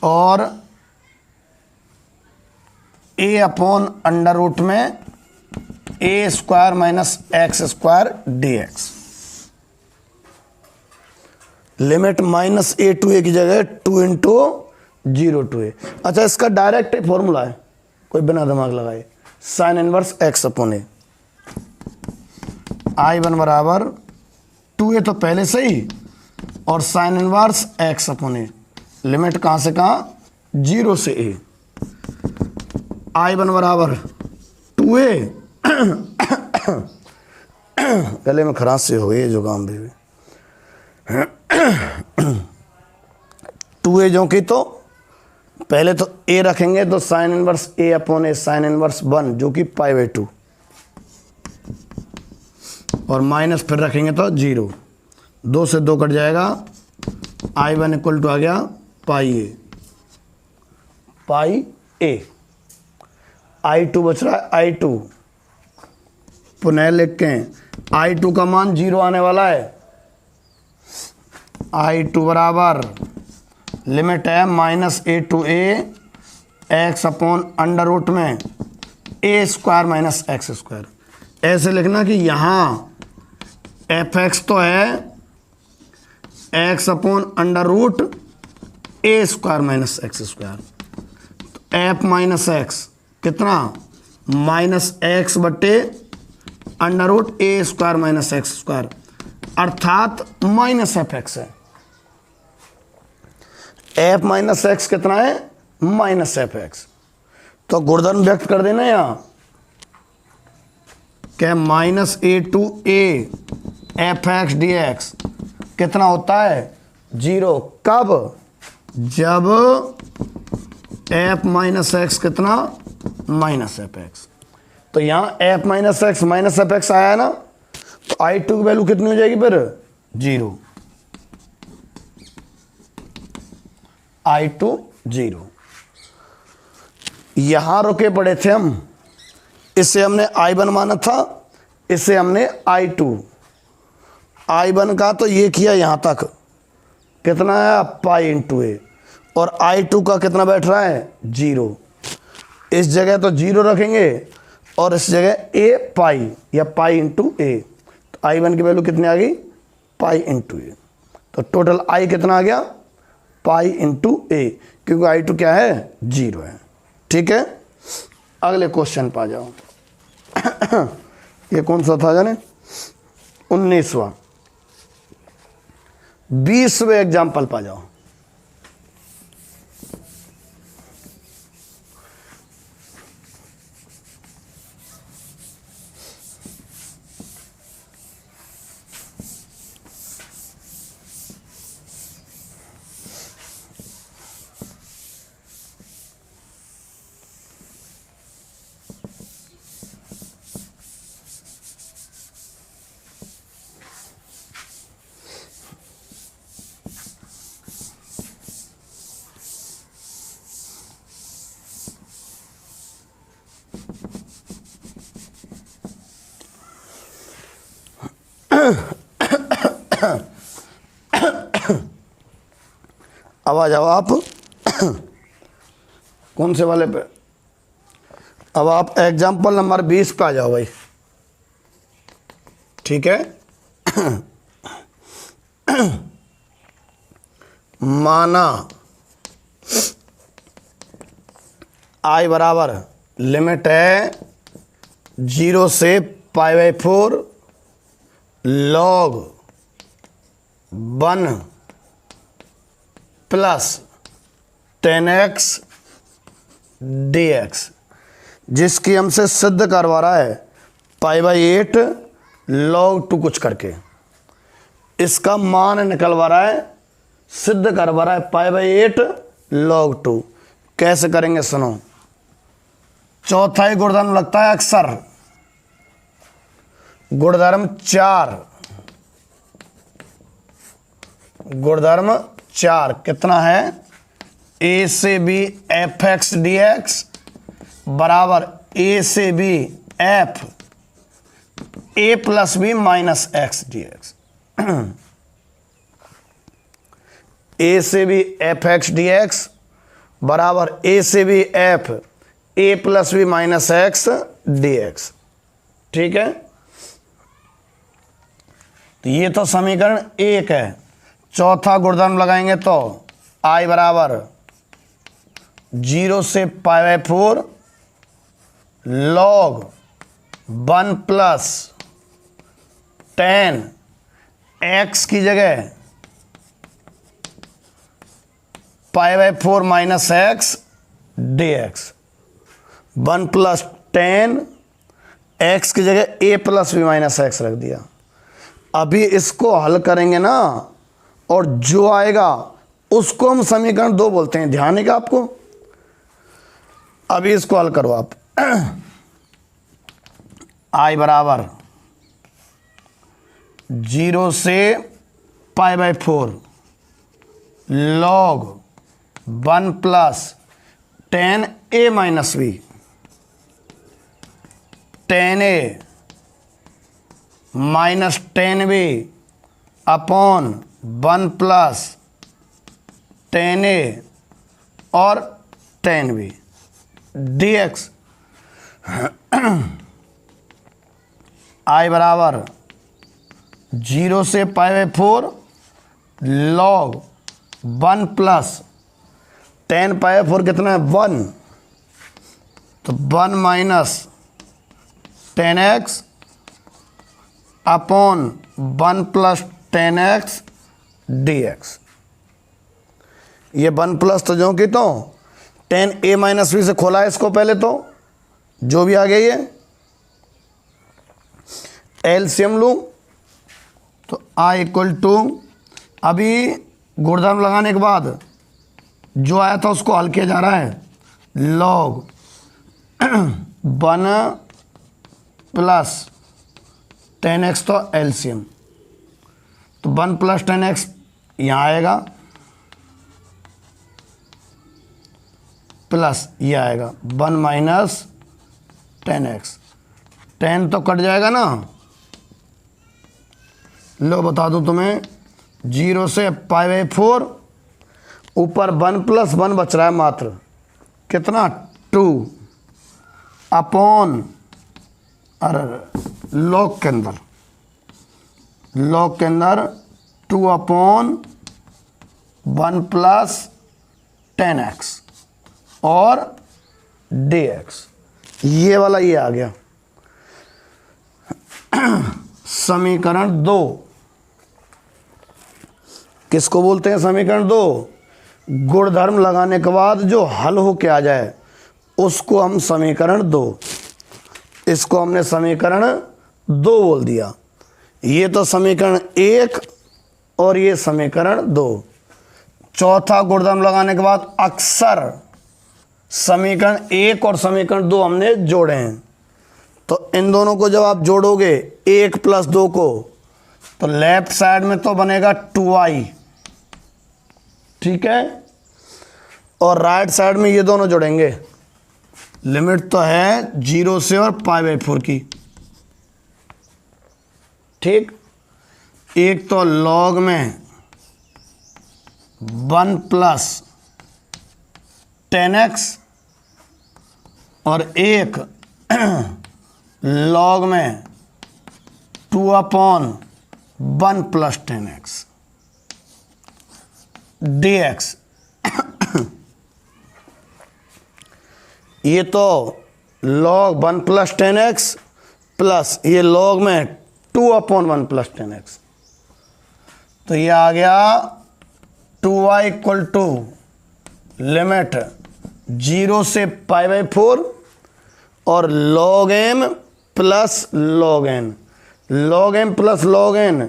और ए अपॉन अंडर रूट में a square minus x square d x. Limit minus a to a की जगह 2 इंटू 0 टू ए। अच्छा, इसका डायरेक्ट फॉर्मूला है, कोई बिना दिमाग लगाए, साइन इनवर्स एक्स अपॉन ए। I1 बराबर 2a तो पहले से ही, और साइन इनवर्स एक्स अपॉन ए। लिमिट कहां से कहां, 0 से a। I1 बराबर 2a गले में खराश से हो गई जो काम भी 2a जो कि, तो पहले तो a रखेंगे तो sine inverse a upon A, sine inverse 1 जो कि π/2, और माइनस फिर रखेंगे तो 0, 2 से 2 कट जाएगा। I1 इक्वल टू आ गया πa। I2 बच रहा है, I2 पुनः लिख के, I2 का मान 0 आने वाला है। I2 बराबर लिमिट है minus a to a x upon under root में a square minus x square. ऐसे लिखना कि यहाँ एफ एक्स तो है x upon under root a square minus x square, तो एफ माइनस एक्स कितना, माइनस एक्स बटे under root a square minus x square, अर्थात माइनस एफ एक्स है। एफ माइनस एक्स कितना है, माइनस एफ एक्स। तो गुणधर्म व्यक्त कर देना यहां क्या, minus a to a f x d x कितना होता है, 0। कब? जब एफ माइनस एक्स कितना, माइनस एफ एक्स। तो यहां f minus x minus f x आया ना, तो I2 की वैल्यू कितनी हो जाएगी फिर, 0। I2 0। यहां रुके पड़े थे हम, इसे हमने I1 माना था, इसे हमने I2। I1 का तो ये किया यहां तक, कितना है π/a, और I2 का कितना बैठ रहा है, 0। इस जगह तो 0 रखेंगे और इस जगह a पाई या π/a, तो I1 की वैल्यू कितनी आ गई, π/a। तो टोटल I कितना आ गया, π/a, क्योंकि I2 क्या है, 0 है। ठीक है, अगले क्वेश्चन पर आ जाओ। ये कौन सा था जाने, 19वां। 20वें एग्जाम्पल पर जाओ। अब आ जाओ आप कौन से वाले पे, अब आप एग्जाम्पल नंबर 20 पे आ जाओ भाई। ठीक है। माना I बराबर लिमिट है 0 से π/4 log 1 प्लस 10x dx, जिसकी हमसे सिद्ध करवा रहा है π/8 log 2 कुछ करके। इसका मान निकलवा रहा है, सिद्ध करवा रहा है π/8 log 2। कैसे करेंगे सुनो। चौथा ही गुणधर्म लगता है अक्सर, गुणधर्म 4, गुणधर्म 4 कितना है, a से b fx dx बराबर a से b f a plus b minus x dx। a से b fx dx बराबर a से b f a plus b minus x dx। ठीक है, तो ये तो समीकरण 1 है। चौथा गुणधर्म लगाएंगे तो I बराबर 0 से π/4 log 1 प्लस 10 x की जगह π/4 minus x dx। 1 plus 10 x की जगह a plus b minus x रख दिया। अभी इसको हल करेंगे ना, और जो आएगा उसको हम समीकरण 2 बोलते हैं। ध्यान है क्या आपको। अभी इसको हल करो आप। I बराबर 0 से π/4 log 1 plus 10a minus b, 10a minus 10b upon 1 plus 10a और 10b dx। I बराबर 0 से π/4 log 1 प्लस 10 π/4 कितना है 1, तो 1 minus 10x upon 1 plus 10x dx। ये 1 प्लस तो जो कि तो 10a माइनस b से खोला है इसको पहले, तो जो भी आ गया ये एलसीएम लूँ तो I इक्वल टू, अभी गुणधर्म लगाने के बाद जो आया था उसको हल किया जा रहा है, log 1 प्लस 10x तो एलसीएम, तो 1 प्लस 10x यहाँ आएगा प्लस ये आएगा 1 माइनस 10x, 10 तो कट जाएगा ना। लो बता दूं तुम्हें, 0 से π/4 ऊपर 1 प्लस 1 बच रहा है मात्र, कितना 2 अपॉन, अरे लॉग के अंदर 2 अपॉन 1 प्लस 10x और dx। ये वाला ये आ गया समीकरण 2। किसको बोलते हैं समीकरण 2? गुणधर्म लगाने के बाद जो हल हो के आ जाए उसको हम समीकरण 2, इसको हमने समीकरण 2 बोल दिया। ये तो समीकरण 1 और ये समीकरण 2। चौथा गुणधर्म लगाने के बाद अक्सर समीकरण 1 और समीकरण 2 हमने जोड़े हैं, तो इन दोनों को जब आप जोड़ोगे 1 प्लस 2 को, तो लेफ्ट साइड में तो बनेगा 2i, ठीक है, और राइट साइड में ये दोनों जोड़ेंगे। लिमिट तो है 0 से और π/4 की, ठीक। एक तो लॉग में 1 प्लस 10x और एक log में 2/1 प्लस 10x dx। ये तो log 1 प्लस 10x प्लस ये log में 2/1 प्लस 10x, तो ये आ गया 2y इक्वल टू लिमिट 0 से π/4 और log m plus log n, log m plus log n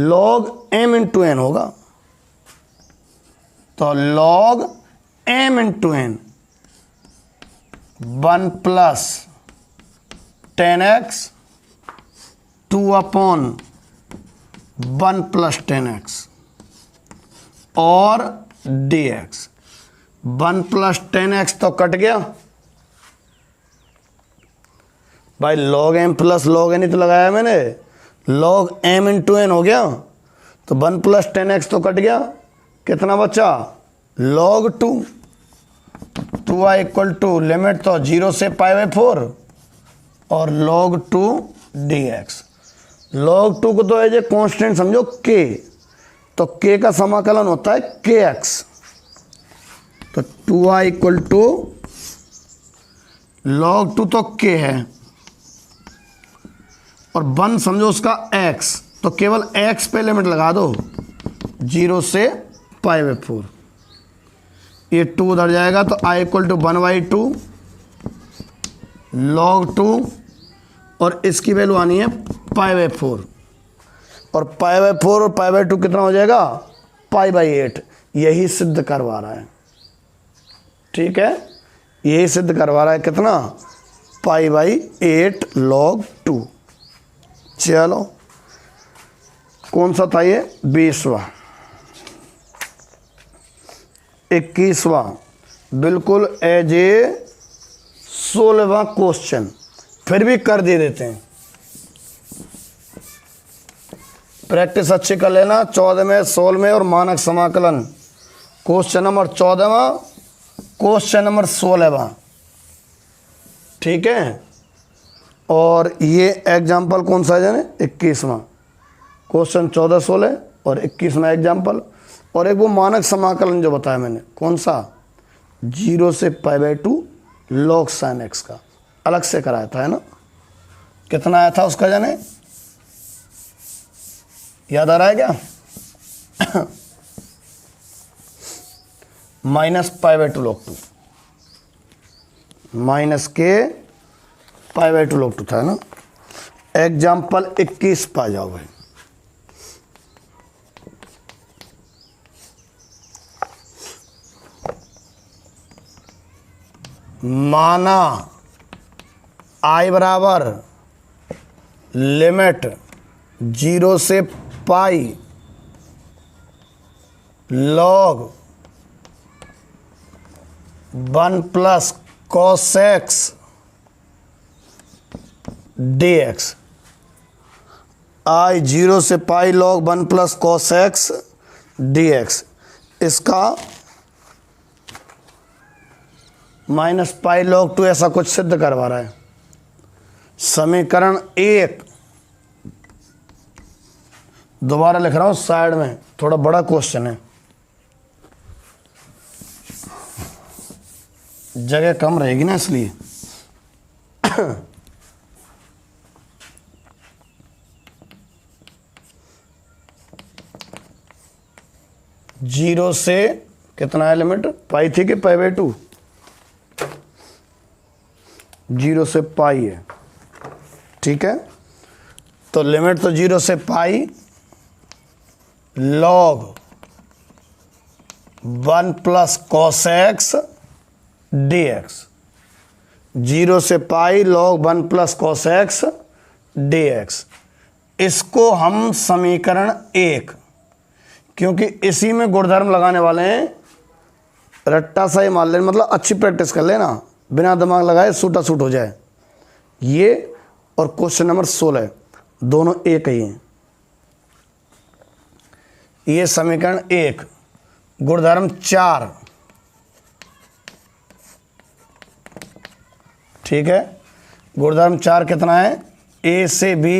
log m into n होगा, तो log m into n 1 plus 10x 2/1 plus 10x और dx। 1 प्लस 10x तो cut गया भाई, log m plus log n ही तो लगाया मैंने, log m into n हो गया, तो 1 प्लस 10x तो कट गया, कितना बचा log 2, 2y equal to limit तो 0 से π/4 और log 2 dx। log 2 को तो एज ए कॉन्स्टेंट समझो k, तो k का समाकलन होता है kx, तो 2y इक्वल टू log 2 तो k है और 1 समझो उसका x, तो केवल x पे लिमिट लगा दो 0 से π/4, ये 2 उधर जाएगा तो i इक्वल टू 1/2 log 2 और इसकी वैल्यू आनी है π/4 और π/4 और π/2 कितना हो जाएगा π/8, यही सिद्ध करवा रहा है। ठीक है, यही सिद्ध करवा रहा है, कितना π/8 log 2। चलो कौन सा था ये 20वां। 21वां बिल्कुल एज ए 16वां क्वेश्चन, फिर भी कर दे देते हैं, प्रैक्टिस अच्छी कर लेना। 14वें 16वें और मानक समाकलन क्वेश्चन नंबर 14वां क्वेश्चन नंबर 16वां, ठीक है। और ये एग्जाम्पल कौन सा है जाने 21वां, क्वेश्चन 14 16 और 21वां एग्जाम्पल, और एक वो मानक समाकलन जो बताया मैंने कौन सा 0 से π/2 log sin x का अलग से कराया था, है ना। कितना आया था उसका जाने, याद आ रहा है क्या? -π/2 log 2 -k π/2 log 2 था ना। एग्जाम्पल 21 पा जाओ भाई। माना i बराबर लिमिट 0 से पाई log 1 plus cos x dx। i 0 से पाई log 1 plus cos x dx, इसका -π log 2 ऐसा कुछ सिद्ध करवा रहा है। समीकरण 1 दोबारा लिख रहा हूं साइड में, थोड़ा बड़ा क्वेश्चन है, जगह कम रहेगी ना इसलिए। 0 से कितना है लिमिट, पाई थी कि π/2, 0 से पाई है, ठीक है। तो लिमिट तो 0 से पाई log 1 plus cos x dx, 0 से पाई log 1 plus cos x dx। इसको हम समीकरण 1, क्योंकि इसी में गुणधर्म लगाने वाले हैं, रट्टा सा ही मान लेना, मतलब अच्छी प्रैक्टिस कर लेना, बिना दिमाग लगाए सूटा सूट हो जाए। ये और क्वेश्चन नंबर 16 दोनों एक ही हैं। ये समीकरण 1 गुणधर्म 4, ठीक है। गुणधर्म 4 कितना है, ए से b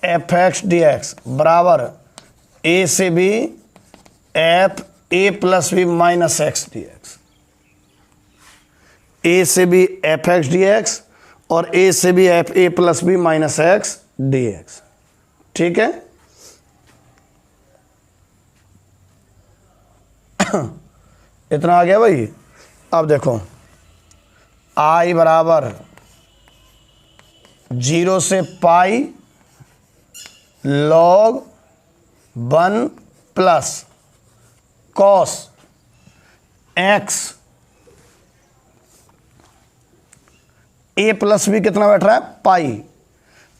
f x d x बराबर ए से b f a plus b minus x d x. A से b f x d x और ए से b f a plus b minus x d x. ठीक है। इतना आ गया भाई। अब देखो आई बराबर 0 से pi log 1 plus cos x a plus b कितना बैठ रहा है, पाई,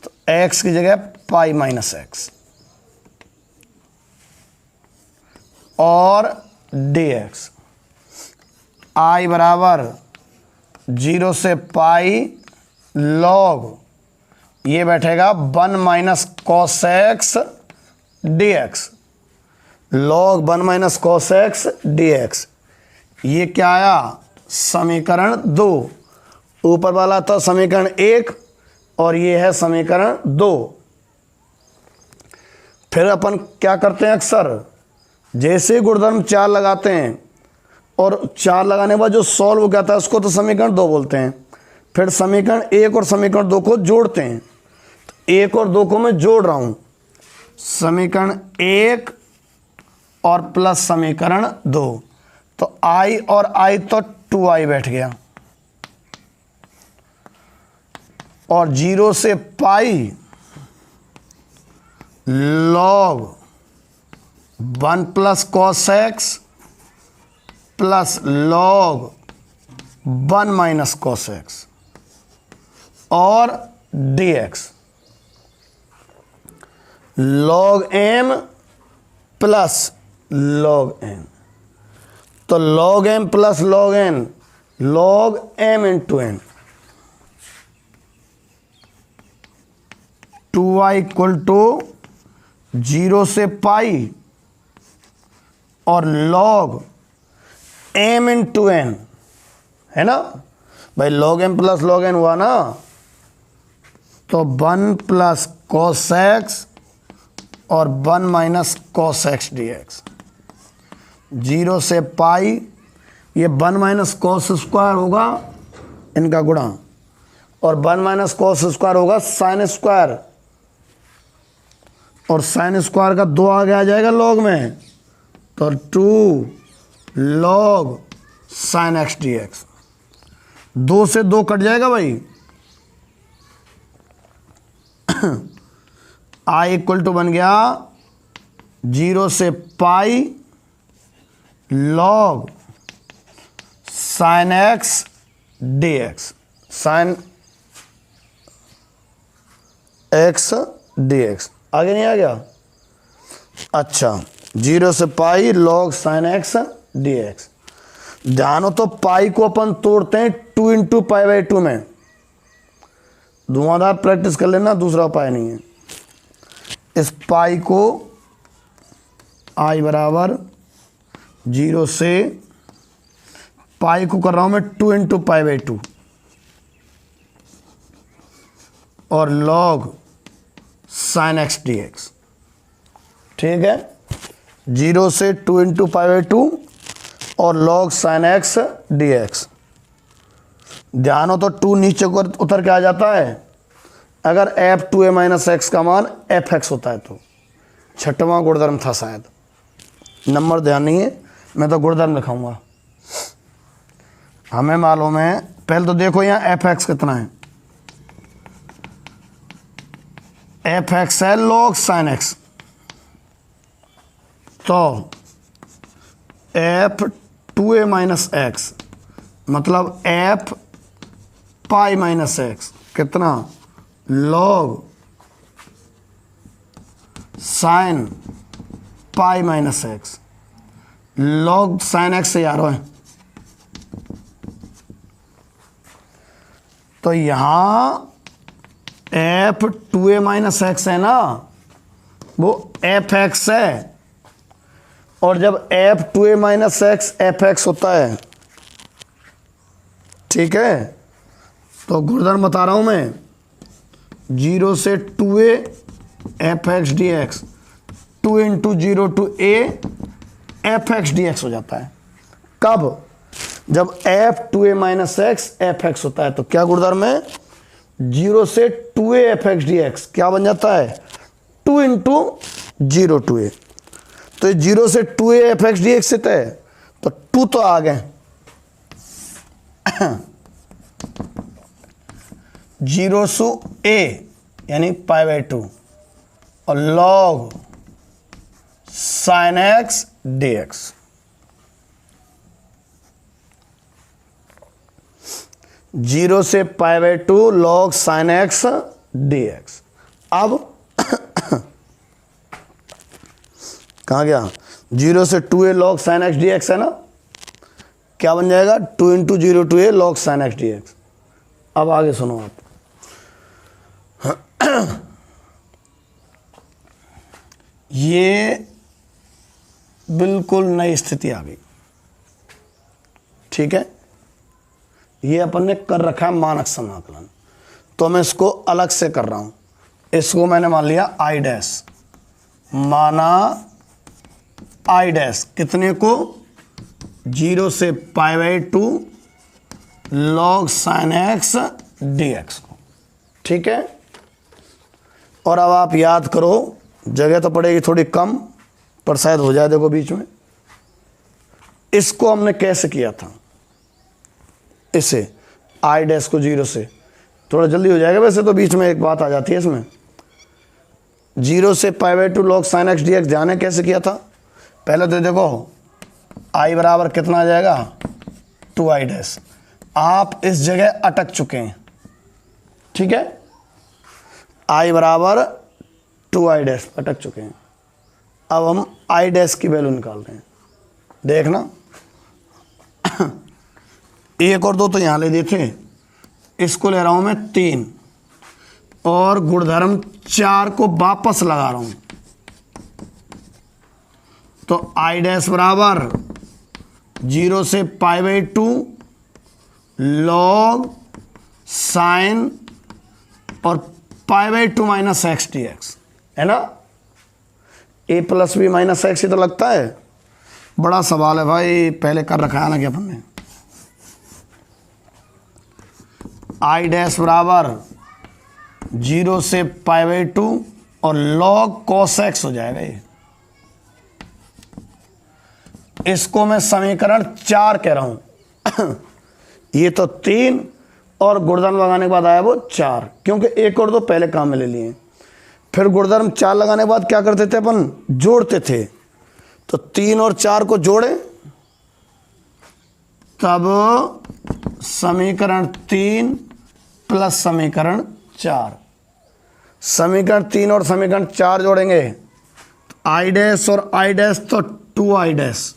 तो एक्स की जगह पाई माइनस एक्स और डी एक्स। आई बराबर 0 से पाई लॉग ये बैठेगा 1 minus cos x d x, log 1 minus cos x d x. ये क्या आया, समीकरण 2। ऊपर वाला था समीकरण 1 और ये है समीकरण 2। फिर अपन क्या करते हैं, अक्सर जैसे गुणधर्म 4 लगाते हैं और 4 लगाने के बाद जो सॉल्व हो जाता है उसको तो समीकरण 2 बोलते हैं। फिर समीकरण 1 और समीकरण 2 को जोड़ते हैं। 1 और 2 को मैं जोड़ रहा हूं, समीकरण 1 और प्लस समीकरण 2, तो आई और आई तो 2i बैठ गया और 0 से pi log 1 plus cos x plus log 1 minus cos x और d x, log m plus log n, तो log m plus log n, log m into n, 2i equal to 0 से पाई और लॉग एम इंटू एन, है ना भाई, log m plus log n हुआ ना, तो 1 प्लस कॉस एक्स और 1 minus cos x d x. 0 से पाई ये 1 माइनस कॉस स्क्वायर होगा इनका गुणा और 1 माइनस कॉस स्क्वायर होगा साइन स्क्वायर और साइन स्क्वायर का 2 आगे आ जाएगा लॉग में, तो 2 log sine x d x. 2 से 2 कट जाएगा भाई। आई इक्वल टू बन गया 0 से pi log sine x d x, sign x d x. आगे नहीं आ गया, अच्छा 0 से pi log sine x d x. ध्यान हो तो पाई को अपन तोड़ते हैं 2 इंटू पाई बाई 2 में, धुआंधार प्रैक्टिस कर लेना, दूसरा उपाय नहीं है। इस पाई को आई बराबर 0 से पाई को कर रहा हूं मैं 2 इंटू पाई बाई 2 और log sine x d x. ठीक है, 0 से 2 इंटू पाई बाई 2 और log sine x d x. ध्यान हो तो 2 नीचे को उतर के आ जाता है अगर एफ 2a माइनस एक्स का मान एफ एक्स होता है तो। 6वां गुणधर्म था शायद, नंबर ध्यान नहीं है, मैं तो गुणधर्म लिखाऊंगा। हमें मालूम है, पहले तो देखो यहाँ एफ एक्स कितना है, एफ एक्स है लॉग साइन एक्स, तो एफ 2a माइनस एक्स मतलब एफ पाई माइनस एक्स कितना, log sine pi minus x, log sine x से यार है। तो यहां एफ 2a माइनस एक्स है ना, वो एफ एक्स है, और जब F 2a minus x f x होता है, ठीक है, तो गुणधर्म बता रहा हूँ मैं, 0 से 2a F x d x, 2 into 0 to a F x d x हो जाता है। कब? जब f 2a minus x f x होता है। तो क्या गुणधर्म है? 0 से 2a F x d x क्या बन जाता है? 2 इंटू 0 to a। तो 0 से 2a F x d x से तय, तो 2 तो आ गए, 0 से a यानी π/2 और log sin x dx। Zero से π/2 log sin x dx। अब कहाँ गया? 0 से 2a log sin x dx है ना, क्या बन जाएगा? 2 into 0 to a log sin x dx। अब आगे सुनो आप, ये बिल्कुल नई स्थिति आ गई, ठीक है। ये अपन ने कर रखा है मानक समाकलन, तो मैं इसको अलग से कर रहा हूं। इसको मैंने मान लिया आई डैश, माना आई डैश कितने को? 0 से π/2 log sin x dx को, ठीक है। और अब आप याद करो, जगह तो पड़ेगी थोड़ी कम, पर शायद हो जाए। देखो बीच में इसको हमने कैसे किया था, इसे आई डैश को 0 से, थोड़ा जल्दी हो जाएगा वैसे तो, बीच में एक बात आ जाती है इसमें। 0 से π/2 log sin x dx जाने कैसे किया था? पहले तो देखो i बराबर कितना आ जाएगा? 2i dash. आप इस जगह अटक चुके हैं, ठीक है। i बराबर 2i डैश अटक चुके हैं। अब हम i डैश की वैल्यू निकाल रहे हैं। देखना 1 और 2 तो यहाँ ले दिए थे, इसको ले रहा हूँ मैं 3 और गुणधर्म 4 को वापस लगा रहा हूँ। तो आई डैश बराबर 0 से π/2 log साइन और π/2 माइनस एक्स डी एक्स, है ना। a plus b minus x ही तो लगता है। बड़ा सवाल है भाई, पहले कर रखा है ना कि अपन ने। आई डैश बराबर 0 से π/2 और log cos x हो जाएगा ये। इसको मैं समीकरण 4 कह रहा हूं। ये तो 3 और गुणधर्म लगाने के बाद आया वो 4, क्योंकि 1 और 2 पहले काम में ले लिए। फिर गुणधर्म 4 लगाने के बाद क्या करते थे अपन? जोड़ते थे। तो 3 और 4 को जोड़े तब समीकरण 3 प्लस समीकरण 4। समीकरण 3 और समीकरण 4 जोड़ेंगे तो आई डैश और आई डैश तो 2i डैश,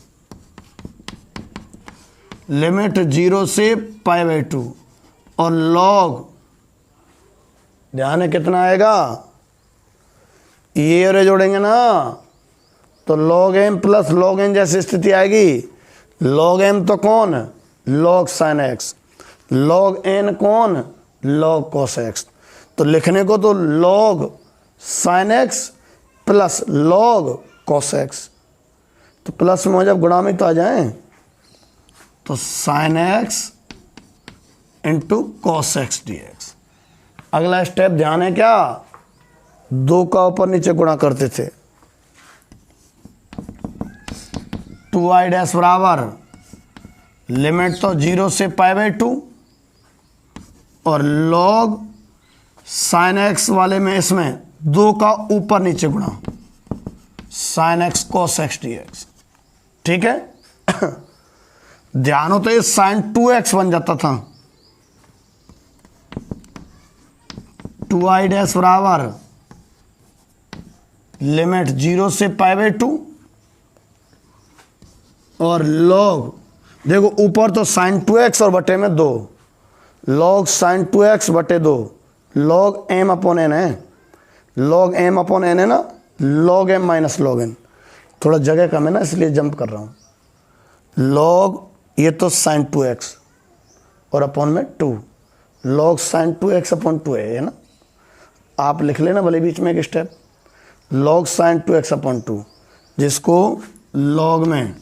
लिमिट 0 से π/2 और log, ध्यान है कितना आएगा? ये और जोड़ेंगे ना तो log m plus log n जैसी स्थिति आएगी। log m तो कौन? log sin x। log n कौन? log cos x। तो लिखने को तो log sin x plus log cos x, तो प्लस में जब गुणा में तो आ जाए तो sin x into cos x dx। अगला स्टेप ध्यान है क्या? 2 का ऊपर नीचे गुणा करते थे। 2i डैश बराबर लिमिट तो 0 से π/2 और log sin x वाले में इसमें 2 का ऊपर नीचे गुणा sin x cos x dx, ठीक है। ध्यान हो तो ये sin 2x बन जाता था। 2i डैश बराबर लिमिट 0 से π/2 और log, देखो ऊपर तो sin 2x और बटे में 2, log sin 2x बटे 2, log m अपॉन n है। log m अपॉन n है ना, log m minus log n। थोड़ा जगह कम है ना इसलिए जंप कर रहा हूँ। log ये तो sin 2x और अपॉन में 2, लॉग साइन 2x अपॉन 2 है ना, आप लिख लेना भले बीच में एक step, log sign 2x upon 2, जिसको लॉग में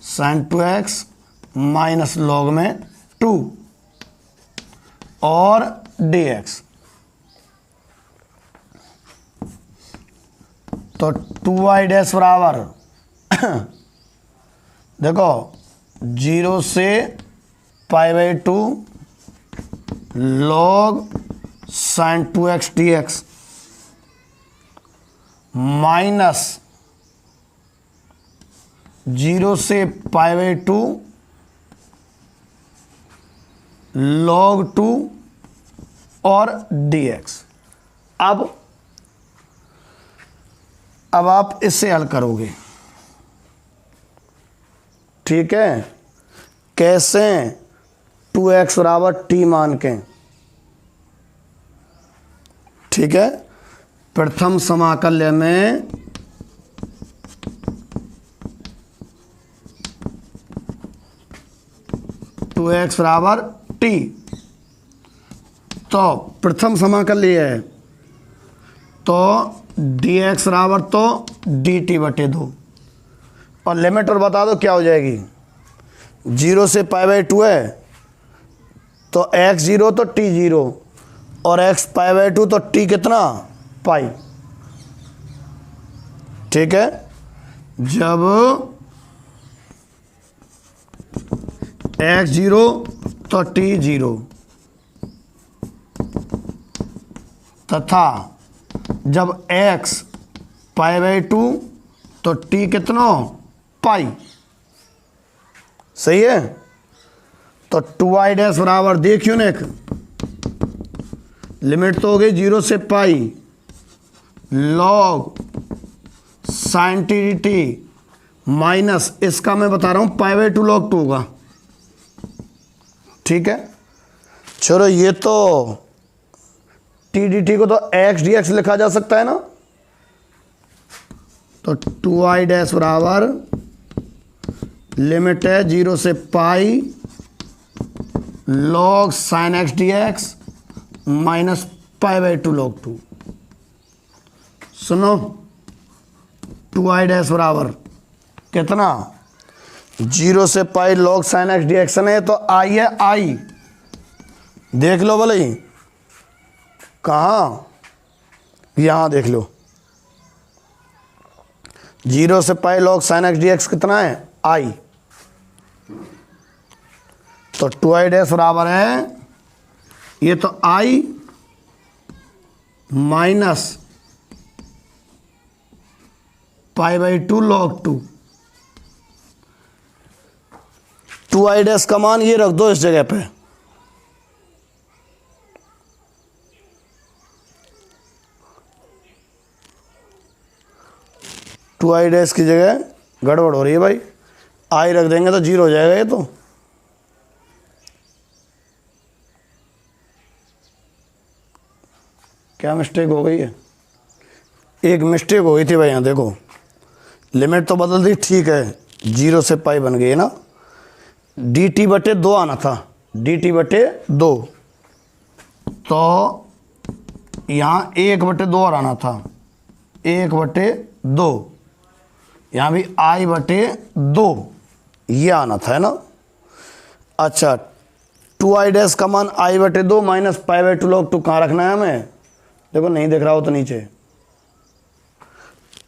साइन 2x माइनस लॉग में 2 और dx, तो 2y डैश बराबर देखो 0 से π/2 log sign 2x dx minus 0 से π/2 log 2 और dx। अब आप इससे हल करोगे, ठीक है। कैसे? 2x बराबर t मान के, ठीक है। प्रथम समाकल्य में टू एक्स बराबर टी, तो प्रथम समाकल्य है तो dx बराबर तो dt बटे 2, और लिमिट और बता दो क्या हो जाएगी। 0 से π/2 है तो x 0 तो t 0, और x π/2 तो t कितना पाई, ठीक है। जब x 0 तो t 0 तथा जब x π/2 तो t कितना पाई, सही है। तो 2y डैश बराबर देखियो ना, एक लिमिट तो हो गई 0 से pi log sign T D T minus इसका मैं बता रहा हूं π/2 log 2 होगा, ठीक है। चलो ये तो टी डी टी को तो एक्स डी एक्स लिखा जा सकता है ना, तो 2y डैश बराबर लिमिट है 0 से pi log sine x d x minus π/2 log 2। सुनो 2y डैश बराबर कितना, 0 से pi log sine x d x है तो आई है, आई देख लो भले ही, कहाँ, यहाँ देख लो। 0 से pi log sine x d x कितना है, आई, तो 2y डैश बराबर है ये तो आई माइनस π/2 log 2। 2y डैश का मान ये रख दो इस जगह पे, टू आई डैश की जगह गड़बड़ हो रही है भाई, आई रख देंगे तो 0 हो जाएगा ये तो। क्या मिस्टेक हो गई है, एक मिस्टेक हो गई थी भाई, यहाँ देखो लिमिट तो बदल दी, ठीक है 0 से पाई बन गई है ना, dt बटे 2 आना था, dt बटे 2, तो यहाँ 1 बटे 2 और आना था, 1 बटे 2, यहाँ भी i बटे 2 ये आना था, है ना। अच्छा 2i डैश का मान i बटे 2 माइनस π/2 log 2 कहाँ रखना है हमें, देखो नहीं दिख रहा हो तो नीचे,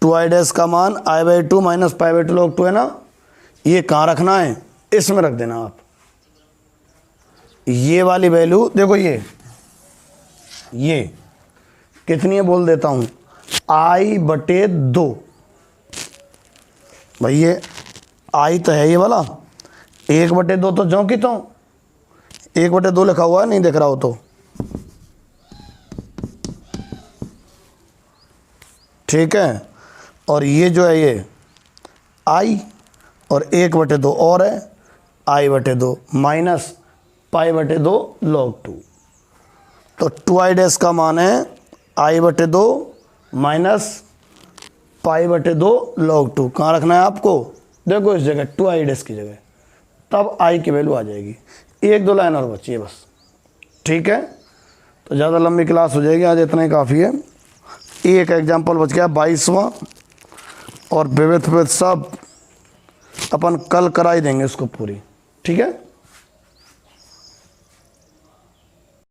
2i डैश का मान i/2 माइनस π/2 log 2 है ना, ये कहाँ रखना है, इसमें रख देना आप। ये वाली वैल्यू देखो, ये कितनी है बोल देता हूँ, i बटे 2, भाई ये i तो है ये वाला, 1 बटे 2 तो जो की तो 1 बटे 2 लिखा हुआ है, नहीं दिख रहा हो तो, ठीक है। और ये जो है ये i और 1 बटे 2 और है i बटे 2 माइनस π/2 log 2, तो 2i डैश का मान है i बटे 2 माइनस π/2 log 2, कहाँ रखना है आपको, देखो इस जगह 2i डैश की जगह, तब i की वैल्यू आ जाएगी। 1-2 लाइन और बची है बस, ठीक है, तो ज़्यादा लंबी क्लास हो जाएगी, आज इतना ही काफ़ी है। एक एग्जाम्पल बच गया 22वां, और विविध सब अपन कल करा ही देंगे इसको पूरी, ठीक है।